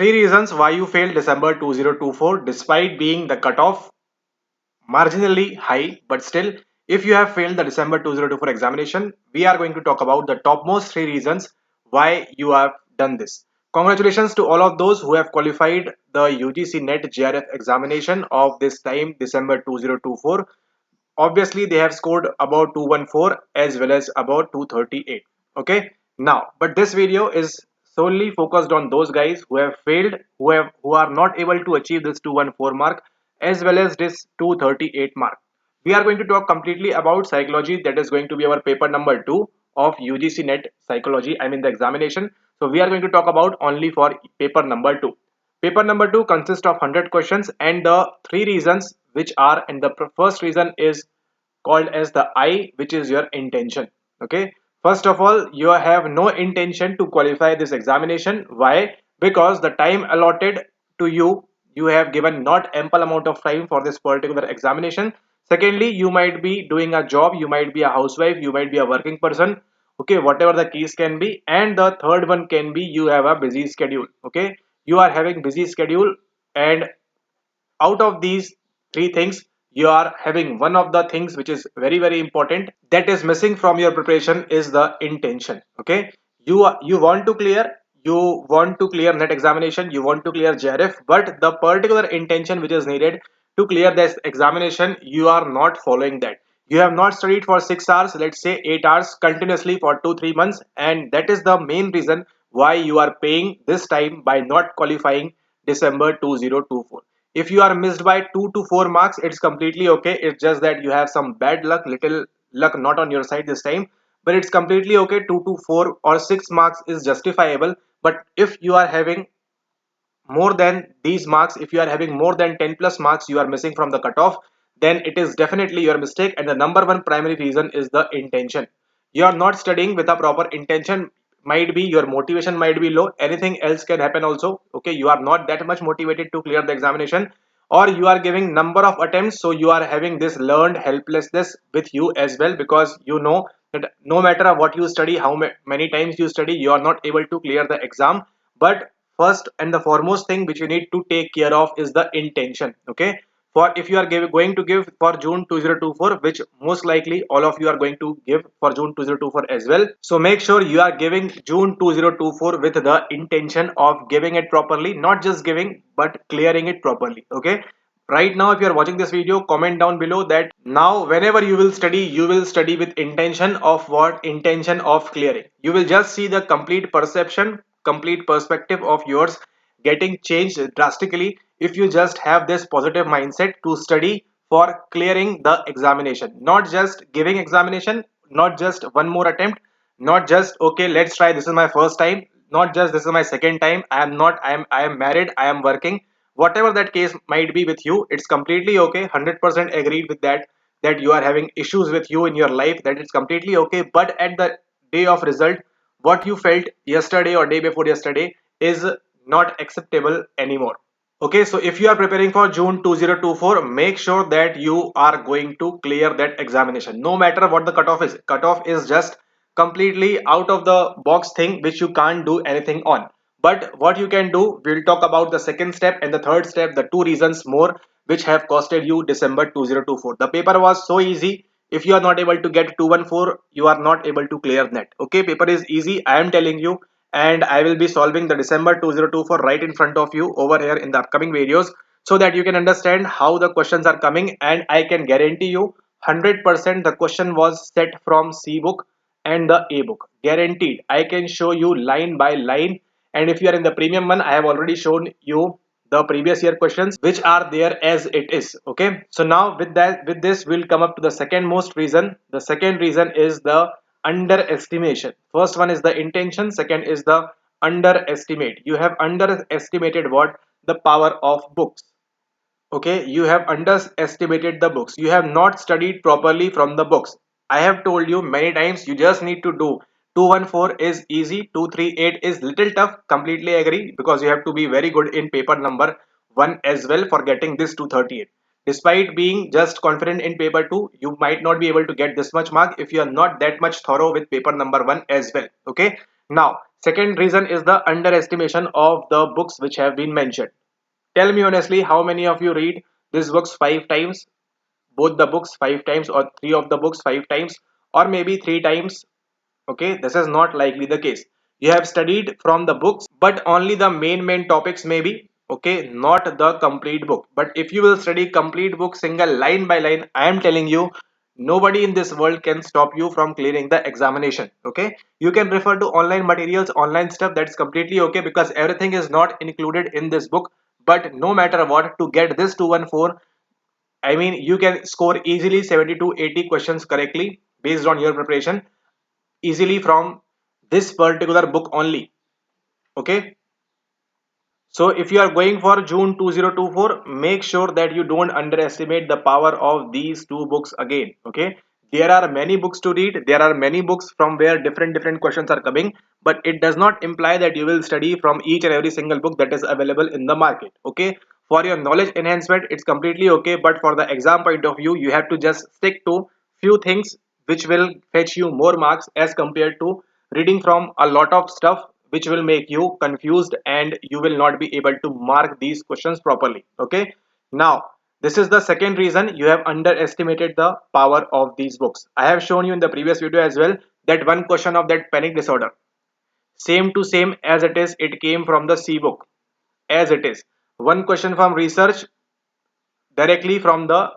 three reasons why you failed December 2024 despite being the cutoff marginally high, but still, if you have failed the December 2024 examination, we are going to talk about the topmost three reasons why you have done this. Congratulations to all of those who have qualified the UGC NET JRF examination of this time, December 2024. Obviously, they have scored about 214 as well as about 238. Okay, now, but this video is solely focused on those guys who have failed, who are not able to achieve this 214 mark as well as this 238 mark. We are going to talk completely about psychology. That is going to be our paper number 2 of UGC NET psychology, I mean the examination. So we are going to talk about only for paper number 2. Paper number 2 consists of 100 questions, and the three reasons which are, and the first reason is called as the I, which is your intention. Okay, first of all, you have no intention to qualify this examination. Why? Because the time allotted to you, you have given not ample amount of time for this particular examination. Secondly, you might be doing a job, you might be a housewife, you might be a working person, okay, whatever the case can be. And the third one can be you have a busy schedule. Okay, you are having busy schedule, and out of these three things, you are having one of the things which is very important that is missing from your preparation is the intention. Okay, you want to clear, you want to clear net examination, you want to clear JRF, but the particular intention which is needed to clear this examination, you are not following that. You have not studied for 6 hours, let's say 8 hours continuously for 2-3 months, and that is the main reason why you are paying this time by not qualifying December 2024. If you are missed by 2 to 4 marks, it's completely okay. It's just that you have some bad luck, little luck not on your side this time, but it's completely okay. 2 to 4 or 6 marks is justifiable. But if you are having more than these marks, if you are having more than 10 plus marks you are missing from the cutoff, then it is definitely your mistake, and the number one primary reason is the intention. You are not studying with a proper intention. Might be your motivation might be low, anything else can happen also. Okay, you are not that much motivated to clear the examination, or you are giving number of attempts, so you are having this learned helplessness with you as well, because you know that no matter what you study, how many times you study, you are not able to clear the exam. But first and the foremost thing which you need to take care of is the intention. Okay, for if you are going to give for June 2024, which most likely all of you are going to give for June 2024 as well, so make sure you are giving June 2024 with the intention of giving it properly, not just giving but clearing it properly. Okay, right now if you are watching this video, comment down below that now whenever you will study with intention of what? Intention of clearing. You will just see the complete perception, complete perspective of yours getting changed drastically if you just have this positive mindset to study for clearing the examination, not just giving examination, not just one more attempt, not just okay let's try, this is my first time, not just this is my second time, I am married, I am working, whatever that case might be with you, it's completely okay. 100% agreed with that, that you are having issues with you in your life, that it's completely okay. But at the day of result, what you felt yesterday or day before yesterday is not acceptable anymore. Okay, so if you are preparing for June 2024, make sure that you are going to clear that examination. No matter what the cutoff is. Cutoff is just completely out of the box thing which you can't do anything on. But what you can do, we'll talk about the second step and the third step, the two reasons more which have costed you December 2024. The paper was so easy. If you are not able to get 214, you are not able to clear net. Okay, paper is easy, I am telling you, and I will be solving the December 2024 right in front of you over here in the upcoming videos, so that you can understand how the questions are coming. And I can guarantee you 100% the question was set from C book and the A book, guaranteed. I can show you line by line, and if you are in the premium one, I have already shown you the previous year questions which are there as it is. Okay, so now with this we'll come up to the second most reason. The second reason is the underestimation. First one is the intention, second is the underestimate. You have underestimated what? The power of books. Okay, you have underestimated the books, you have not studied properly from the books. I have told you many times, you just need to do 214 is easy, 238 is little tough, completely agree, because you have to be very good in paper number 1 as well for getting this 238. Despite being just confident in paper 2, you might not be able to get this much mark if you are not that much thorough with paper number 1 as well. Okay, now Second reason is the underestimation of the books which have been mentioned. Tell me honestly, how many of you read these books 5 times, both the books 5 times, or three of the books 5 times, or maybe 3 times? Okay, this is not likely the case. You have studied from the books, but only the main topics maybe. Okay, not the complete book. But if you will study complete book single line by line, I am telling you, nobody in this world can stop you from clearing the examination. Okay, you can refer to online materials, online stuff, that's completely okay, because everything is not included in this book. But no matter what, to get this 214, I mean, you can score easily 70 to 80 questions correctly based on your preparation, easily from this particular book only. Okay, so if you are going for June 2024, make sure that you don't underestimate the power of these two books again. Okay, there are many books to read, there are many books from where different questions are coming, but it does not imply that you will study from each and every single book that is available in the market. Okay, for your knowledge enhancement it's completely okay, but for the exam point of view, you have to just stick to few things which will fetch you more marks as compared to reading from a lot of stuff which will make you confused and you will not be able to mark these questions properly. Okay, now this is the second reason you have underestimated the power of these books. I have shown you in the previous video as well that one question of that panic disorder, same to same as it is, it came from the C book as it is. One question from research directly from the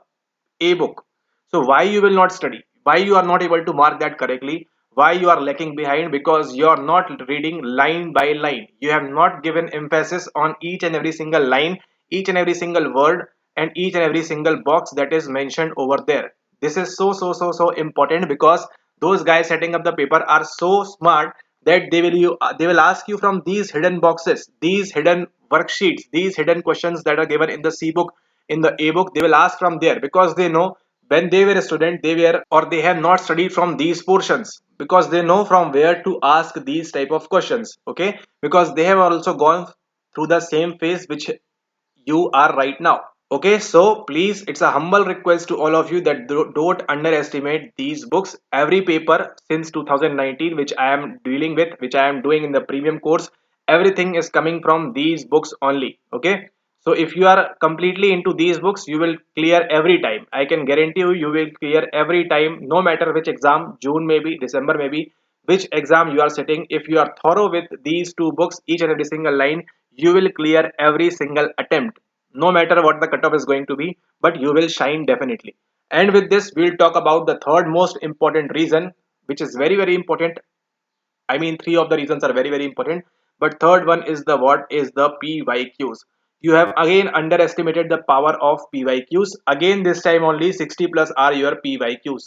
A book. So why you will not study? Why you are not able to mark that correctly? Why you are lacking behind? Because you are not reading line by line. You have not given emphasis on each and every single line, each and every single word, and each and every single box that is mentioned over there. This is so important, because those guys setting up the paper are so smart that they will ask you from these hidden boxes, these hidden worksheets, these hidden questions that are given in the C book, in the A book. They will ask from there because they know when they were a student they were, or they have not studied from these portions, because they know from where to ask these type of questions. Okay, because they have also gone through the same phase which you are right now. Okay, so please, it's a humble request to all of you that don't underestimate these books. Every paper since 2019 which I am dealing with, which I am doing in the premium course, everything is coming from these books only. Okay, so if you are completely into these books, you will clear every time. I can guarantee you, you will clear every time, no matter which exam, June maybe, December maybe, which exam you are sitting. If you are thorough with these two books, each and every single line, you will clear every single attempt, no matter what the cutoff is going to be, but you will shine definitely. And with this, we'll talk about the third most important reason, which is very important. I mean, three of the reasons are very important, but third one is the what is the PYQs. You have again underestimated the power of PYQs. Again, this time only 60 plus are your PYQs.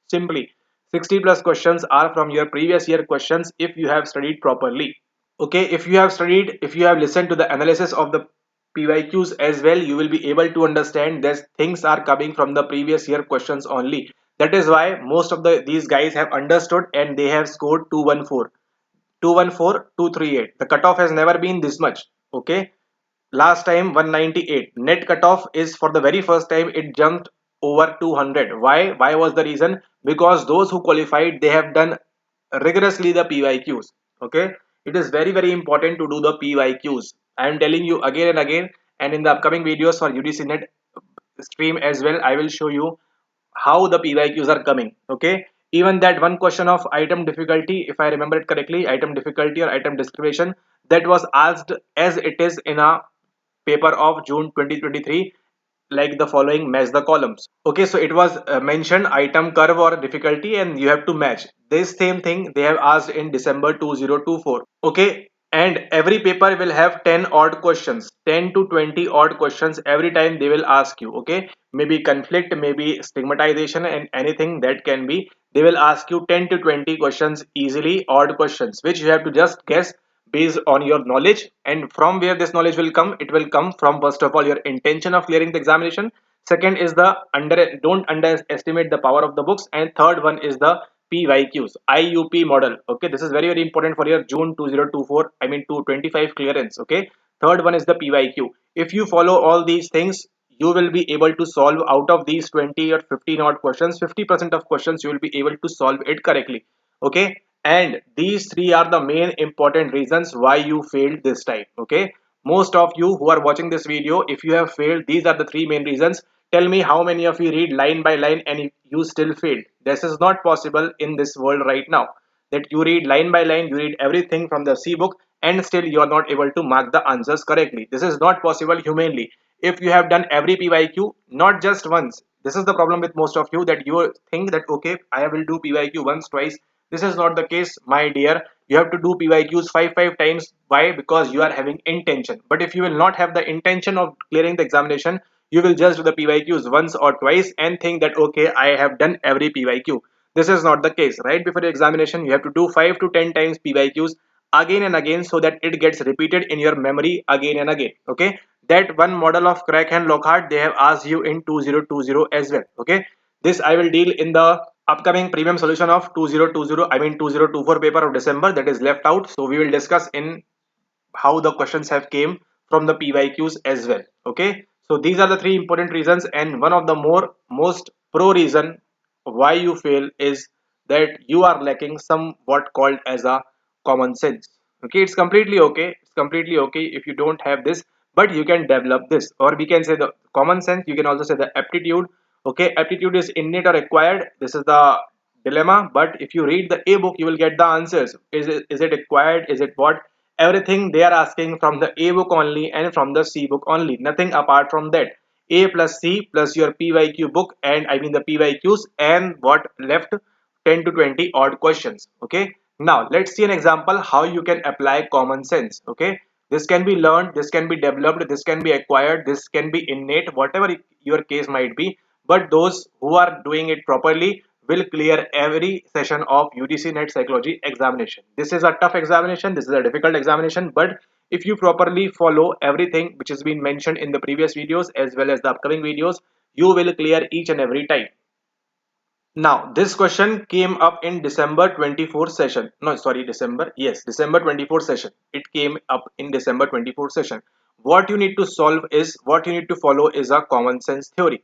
Simply 60 plus questions are from your previous year questions if you have studied properly. Okay, if you have studied, if you have listened to the analysis of the PYQs as well, you will be able to understand that things are coming from the previous year questions only. That is why most of these guys have understood and they have scored 214, 214, 238. The cutoff has never been this much. Okay, last time 198 net cutoff is, for the very first time it jumped over 200. Why was the reason? Because those who qualified, they have done rigorously the PYQs. Okay, it is very important to do the PYQs. I am telling you again and again, and in the upcoming videos for UGC NET stream as well, I will show you how the PYQs are coming. Okay, even that one question of item difficulty, if I remember it correctly, item difficulty or item description, that was asked as it is in a paper of June 2023, like the following: match the columns. Okay, so it was mentioned item curve or difficulty and you have to match. This same thing they have asked in December 2024. Okay, and every paper will have 10 odd questions, 10 to 20 odd questions every time they will ask you. Okay, maybe conflict, maybe stigmatization, and anything that can be, they will ask you 10 to 20 questions, easily odd questions, which you have to just guess based on your knowledge. And from where this knowledge will come, it will come from, first of all, your intention of clearing the examination. Second is the don't underestimate the power of the books, and third one is the PYQs, IUP model. Okay, this is very important for your June 2024, I mean 225 clearance. Okay, third one is the PYQ. If you follow all these things, you will be able to solve out of these 20 or 15 odd questions, 50% of questions you will be able to solve it correctly. Okay, and these three are the main important reasons why you failed this time. Okay, most of you who are watching this video, if you have failed, these are the three main reasons. Tell me how many of you read line by line and you still failed. This is not possible in this world right now, that you read line by line, you read everything from the C book, and still you are not able to mark the answers correctly. This is not possible humanly. If you have done every PYQ, not just once, this is the problem with most of you, that you think that okay, I will do PYQ once, twice. This is not the case, my dear. You have to do PYQs five times. Why? Because you are having intention. But if you will not have the intention of clearing the examination, you will just do the PYQs once or twice and think that okay, I have done every PYQ. This is not the case. Right before the examination, you have to do 5 to 10 times PYQs again and again, so that it gets repeated in your memory again and again. Okay, that one model of crack and Lockhart, they have asked you in 2020 as well. Okay, this I will deal in the upcoming premium solution of 2020, I mean 2024 paper of December, that is left out. So we will discuss in how the questions have came from the PYQs as well. Okay, so these are the three important reasons, and one of the most pro reason why you fail is that you are lacking somewhat called as a common sense. Okay, it's completely okay, it's completely okay if you don't have this, but you can develop this, or we can say the common sense, you can also say the aptitude. Okay, aptitude is innate or acquired, this is the dilemma. But if you read the A book, you will get the answers. Is it acquired, is it what? Everything they are asking from the A book only and from the C book only, nothing apart from that. A plus C plus your PYQ book, and I mean the PYQs, and what left, 10 to 20 odd questions. Okay, now let's see an example how you can apply common sense. Okay, this can be learned, this can be developed, this can be acquired, this can be innate, whatever your case might be. But those who are doing it properly will clear every session of UGC NET Psychology examination. This is a tough examination, this is a difficult examination, but if you properly follow everything which has been mentioned in the previous videos as well as the upcoming videos, you will clear each and every time. Now, this question came up in December 24 session. No, sorry, December. Yes, December 24 session. It came up in December 24 session. What you need to solve is, what you need to follow is a common sense theory.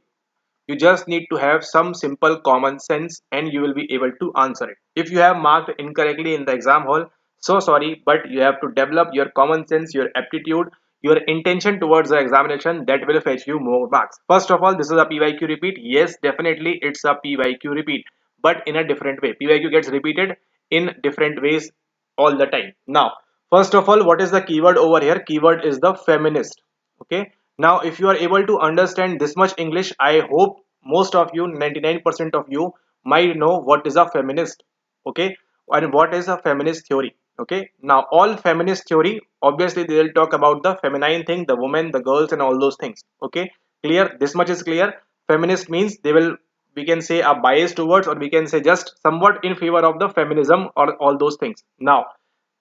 You just need to have some simple common sense and you will be able to answer it. If you have marked incorrectly in the exam hall, so sorry, but you have to develop your common sense, your aptitude, your intention towards the examination, that will fetch you more marks. First of all, this is a PYQ repeat. Yes, definitely it's a PYQ repeat, but in a different way. PYQ gets repeated in different ways all the time. Now, first of all, what is the keyword over here? Keyword is the feminist. Okay, now if you are able to understand this much English, I hope most of you, 99% of you, might know what is a feminist. Okay, and what is a feminist theory. Okay, now all feminist theory, obviously they will talk about the feminine thing, the women, the girls, and all those things. Okay, clear, this much is clear. Feminist means they will, we can say, a bias towards, or we can say just somewhat in favor of the feminism or all those things. Now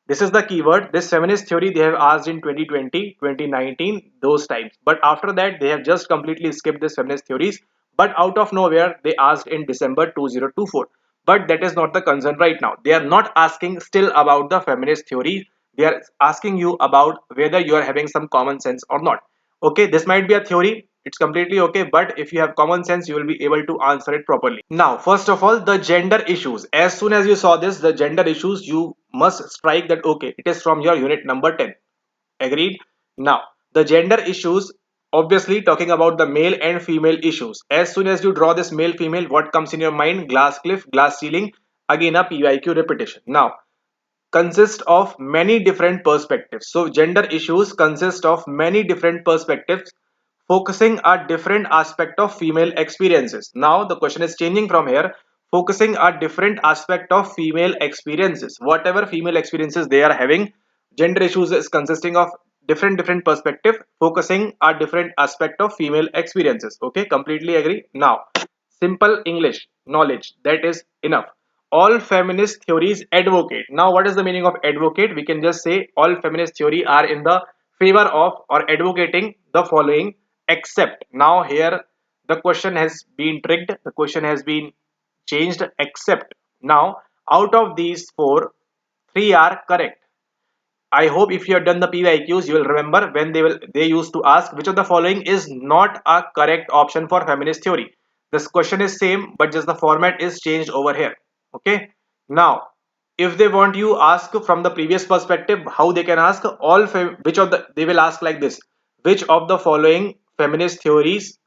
this is the keyword. This feminist theory they have asked in 2020, 2019, those times. But after that, they have just completely skipped this feminist theories. But out of nowhere, they asked in December 2024. But that is not the concern right now. They are not asking still about the feminist theory. They are asking you about whether you are having some common sense or not. Okay, this might be a theory. It's completely okay. But if you have common sense, you will be able to answer it properly. Now, first of all, the gender issues. As soon as you saw this, the gender issues, you must strike that okay, it is from your unit number 10. Agreed? Now, the gender issues, obviously talking about the male and female issues. As soon as you draw this male female, what comes in your mind? Glass cliff, glass ceiling, again a PYQ repetition. Now, consist of many different perspectives. So gender issues consist of many different perspectives focusing a different aspect of female experiences. Now the question is changing from here, focusing a different aspect of female experiences. Whatever female experiences they are having, gender issues is consisting of different perspective focusing a different aspect of female experiences. Okay, completely agree. Now simple English knowledge, that is enough. All feminist theories advocate. Now what is the meaning of advocate? We can just say all feminist theory are in the favor of or advocating the following, except. Now here the question has been tricked, the question has been changed. Except. Now out of these four, three are correct. I hope if you have done the PYQs, you will remember when they used to ask which of the following is not a correct option for feminist theory. This question is same, but just the format is changed over here. Okay. Now If they want you ask from the previous perspective, how they can ask which of the, they will ask like this: which of the following feminist theories,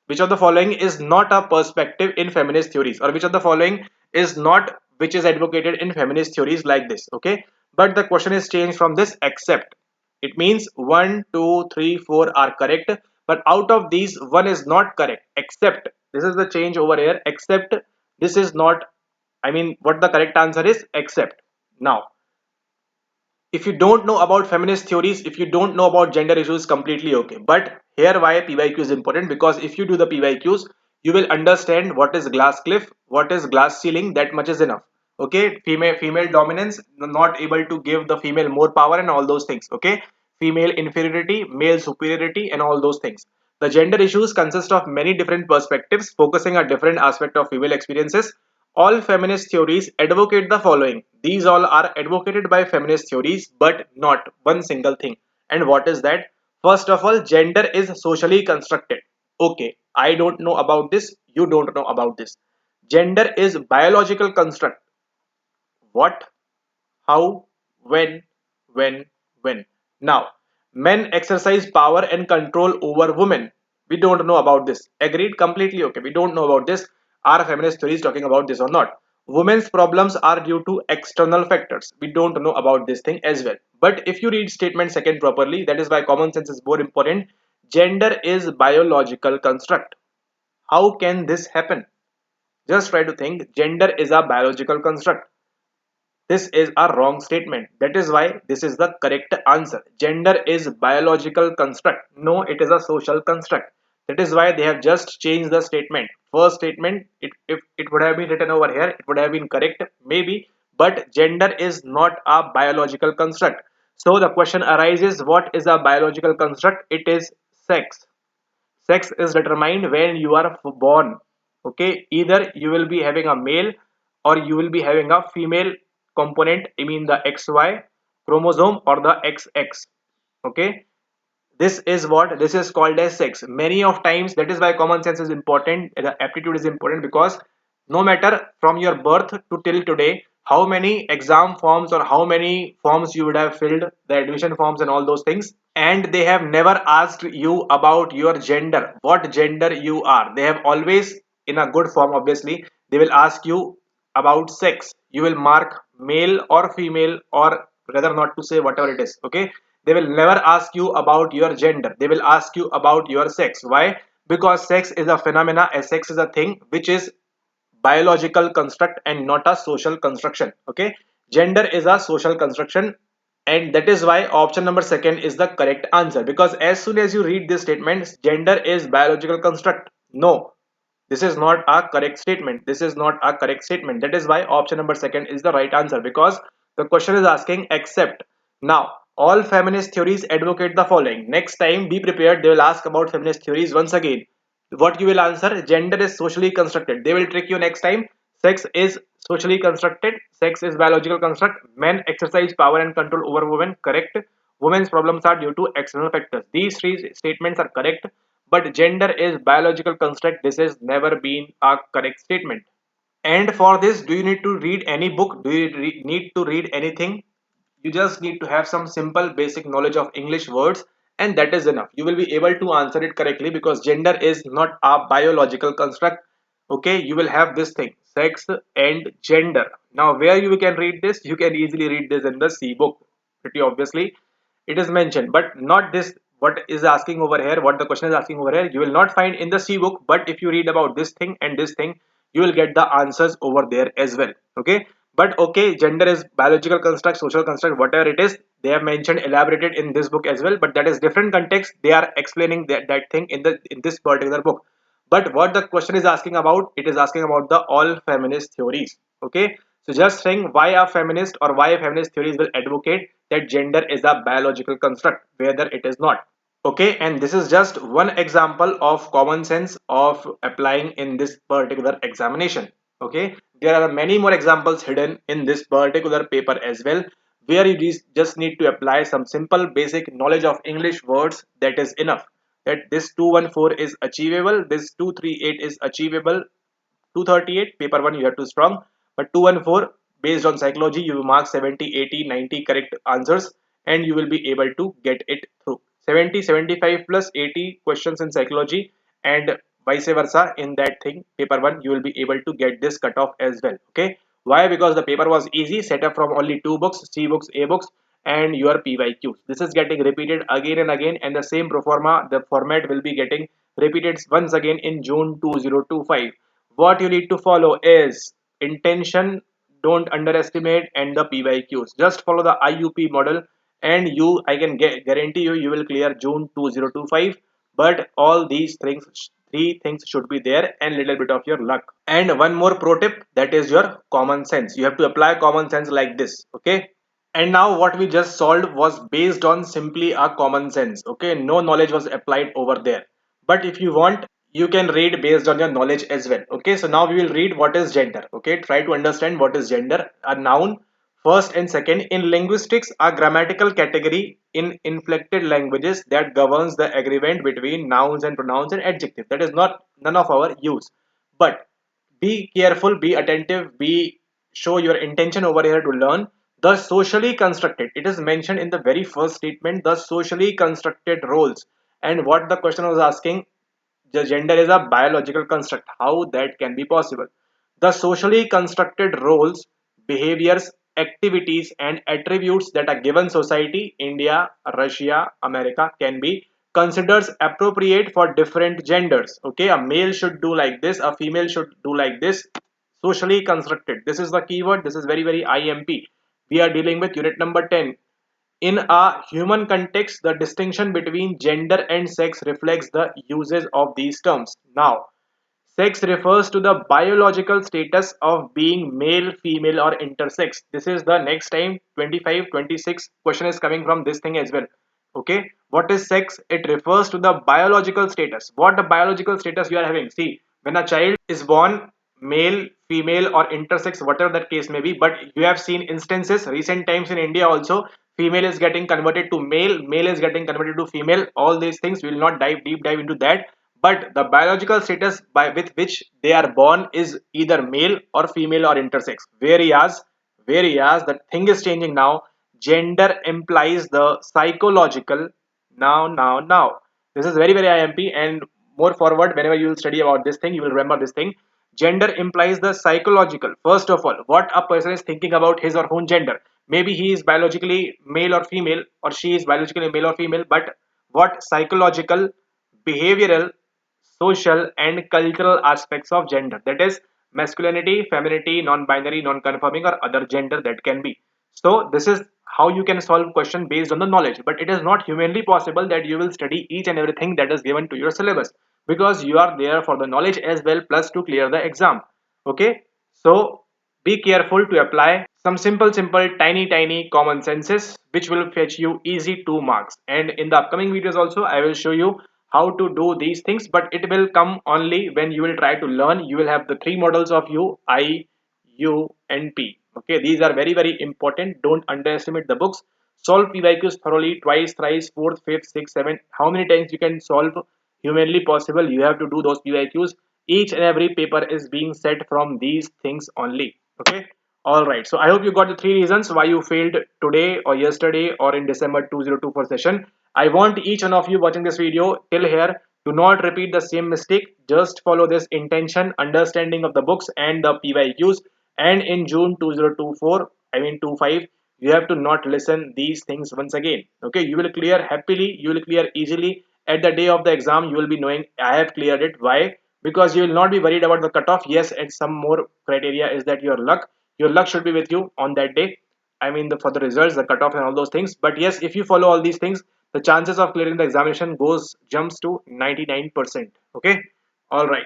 which of the following is not a perspective in feminist theories, or which of the following is not, which is advocated in feminist theories, like this. Okay, but the question is changed from this except. It means 1 2 3 4 are correct, but out of these one is not correct, except, this is the change over here, except this is not, I mean what the correct answer is, except. Now if you don't know about feminist theories, if you don't know about gender issues, completely okay. But here why PYQ is important, because if you do the PYQs, you will understand what is glass cliff, what is glass ceiling. That much is enough. Okay, female dominance, not able to give the female more power and all those things. Okay, female inferiority, male superiority, and all those things. The gender issues consist of many different perspectives focusing on different aspects of female experiences. All feminist theories advocate the following. These all are advocated by feminist theories, but not one single thing. And what is that? First of all, gender is socially constructed. Okay, I don't know about this, you don't know about this. Gender is biological construct. What? How? When? When? When? Now, men exercise power and control over women. We don't know about this. Agreed? Completely okay. We don't know about this. Are feminist theories talking about this or not? Women's problems are due to external factors. We don't know about this thing as well. But if you read statement second properly, that is why common sense is more important. Gender is biological construct. How can this happen? Just try to think. Gender is a biological construct. This is a wrong statement. That is why this is the correct answer. Gender is biological construct. No, it is a social construct. That is why they have just changed the statement. First statement, if it would have been written over here, it would have been correct, maybe. But gender is not a biological construct. So the question arises, what is a biological construct? It is sex. Sex is determined when you are born. Okay, either you will be having a male or you will be having a female component, I mean the XY chromosome or the XX. Okay, this is what this is called as sex. Many of times, that is why common sense is important, the aptitude is important, because no matter from your birth to till today, how many exam forms or how many forms you would have filled, the admission forms and all those things, and they have never asked you about your gender, what gender you are. They have always, in a good form obviously, they will ask you about sex. You will mark male or female, or rather not to say whatever it is. Okay, they will never ask you about your gender, they will ask you about your sex. Why? Because sex is a phenomena, as sex is a thing which is biological construct and not a social construction. Okay, gender is a social construction, and that is why option number second is the correct answer, because as soon as you read this statement, gender is biological construct, no, this is not a correct statement. This is not a correct statement. That is why option number second is the right answer, because the question is asking except. Now, all feminist theories advocate the following. Next time, be prepared. They will ask about feminist theories once again. What you will answer? Gender is socially constructed. They will trick you next time. Sex is socially constructed. Sex is biological construct. Men exercise power and control over women. Correct. Women's problems are due to external factors. These three statements are correct, but gender is biological construct. This has never been a correct statement. And for this, do you need to read any book? Do you need to read anything? You just need to have some simple basic knowledge of English words, and that is enough. You will be able to answer it correctly, because gender is not a biological construct. Okay, you will have this thing, sex and gender. Now where you can read this? You can easily read this in the C book. Pretty obviously it is mentioned, but not this. What is asking over here, what the question is asking over here, you will not find in the C book. But if you read about this thing and this thing, you will get the answers over there as well. Okay, but okay, gender is biological construct, social construct, whatever it is, they have mentioned, elaborated in this book as well, but that is different context. They are explaining that thing in this particular book. But what the question is asking about, it is asking about the all feminist theories. Okay, so just saying why a feminist or why feminist theories will advocate that gender is a biological construct, whether it is not. Okay, and this is just one example of common sense of applying in this particular examination. Okay, there are many more examples hidden in this particular paper as well, where you just need to apply some simple basic knowledge of English words. That is enough. That this 214 is achievable, this 238 is achievable. 238 paper 1 you have to strong, but 214 based on psychology, you mark 70, 80, 90 correct answers and you will be able to get it through. 70, 75 plus 80 questions in psychology and vice versa in that thing, paper 1, you will be able to get this cutoff as well. Okay. Why? Because the paper was easy, set up from only two books, C books, A books, and your PYQs. This is getting repeated again and again, and the same pro forma, the format will be getting repeated once again in June 2025. What you need to follow is intention, don't underestimate, and the PYQs. Just follow the IUP model, and I can guarantee you will clear June 2025. But all these things, three things should be there, and little bit of your luck. And one more pro tip, that is your common sense. You have to apply common sense like this. Okay. And now what we just solved was based on simply a common sense. Okay, no knowledge was applied over there. But if you want, you can read based on your knowledge as well. Okay, so now we will read what is gender. Okay, try to understand what is gender. A noun, first and second. In linguistics, a grammatical category in inflected languages that governs the agreement between nouns and pronouns and adjectives. That is not none of our use. But be careful, be attentive, be show your intention over here to learn. The socially constructed, it is mentioned in the very first statement, the socially constructed roles. And what the question was asking, the gender is a biological construct. How that can be possible? The socially constructed roles, behaviors, activities, and attributes that a given society, India, Russia, America, can be considered appropriate for different genders. Okay, a male should do like this, a female should do like this. Socially constructed. This is the keyword. This is very, very IMP. We are dealing with unit number 10. In a human context, the distinction between gender and sex reflects the uses of these terms. Now, sex refers to the biological status of being male, female, or intersex. This is the next time 25, 26 question is coming from this thing as well. Okay, what is sex? It refers to the biological status. What the biological status you are having? See, when a child is born, male, female, or intersex, whatever that case may be, but you have seen instances recent times in India also, female is getting converted to male, male is getting converted to female. All these things we will not deep dive into that, but the biological status by with which they are born is either male or female or intersex. Whereas the thing is changing now. Gender implies the psychological. Now. This is very, very IMP, and more forward, whenever you will study about this thing, you will remember this thing. Gender implies the psychological. First of all, what a person is thinking about his or her own gender. Maybe he is biologically male or female, or she is biologically male or female, but what psychological, behavioral, social, and cultural aspects of gender, that is masculinity, femininity, non-binary, non-conforming, or other gender that can be. So this is how you can solve question based on the knowledge, but it is not humanly possible that you will study each and everything that is given to your syllabus, because you are there for the knowledge as well, plus to clear the exam. Okay, so be careful to apply some simple, tiny common senses which will fetch you easy 2 marks. And in the upcoming videos also, I will show you how to do these things, but it will come only when you will try to learn. You will have the three models of you, I, U, and P. Okay, these are very, very important. Don't underestimate the books. Solve PYQs thoroughly twice, thrice, fourth, fifth, sixth, seventh. How many times you can solve humanly possible? You have to do those PYQs. Each and every paper is being set from these things only. Okay. All right. So I hope you got the three reasons why you failed today or yesterday or in December 2024 session. I want each one of you watching this video till here to not repeat the same mistake. Just follow this intention, understanding of the books and the PYQs. And in June 2024, I mean 25, you have to not listen these things once again. Okay, you will clear happily, you will clear easily. At the day of the exam, you will be knowing I have cleared it. Why? Because you will not be worried about the cutoff. Yes, and some more criteria is that your luck should be with you on that day. I mean for the results, the cutoff and all those things. But yes, if you follow all these things, the chances of clearing the examination jumps to 99%. Okay, all right.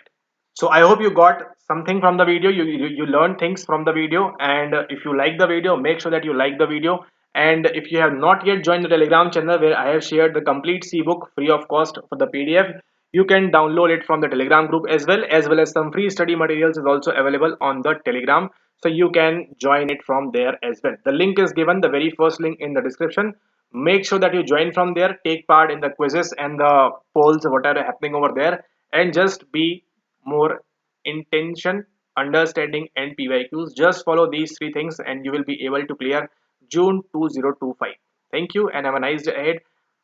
So I hope you got something from the video. You learned things from the video, and if you like the video, make sure that you like the video. And if you have not yet joined the Telegram channel where I have shared the complete C-book free of cost for the PDF, you can download it from the Telegram group as well as some free study materials is also available on the Telegram. So you can join it from there as well. The link is given, the very first link in the description. Make sure that you join from there, take part in the quizzes and the polls, whatever happening over there, and just be more intention understanding and PYQs. Just follow these three things and you will be able to clear June 2025. Thank you and have a nice day ahead.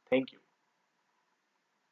Thank you.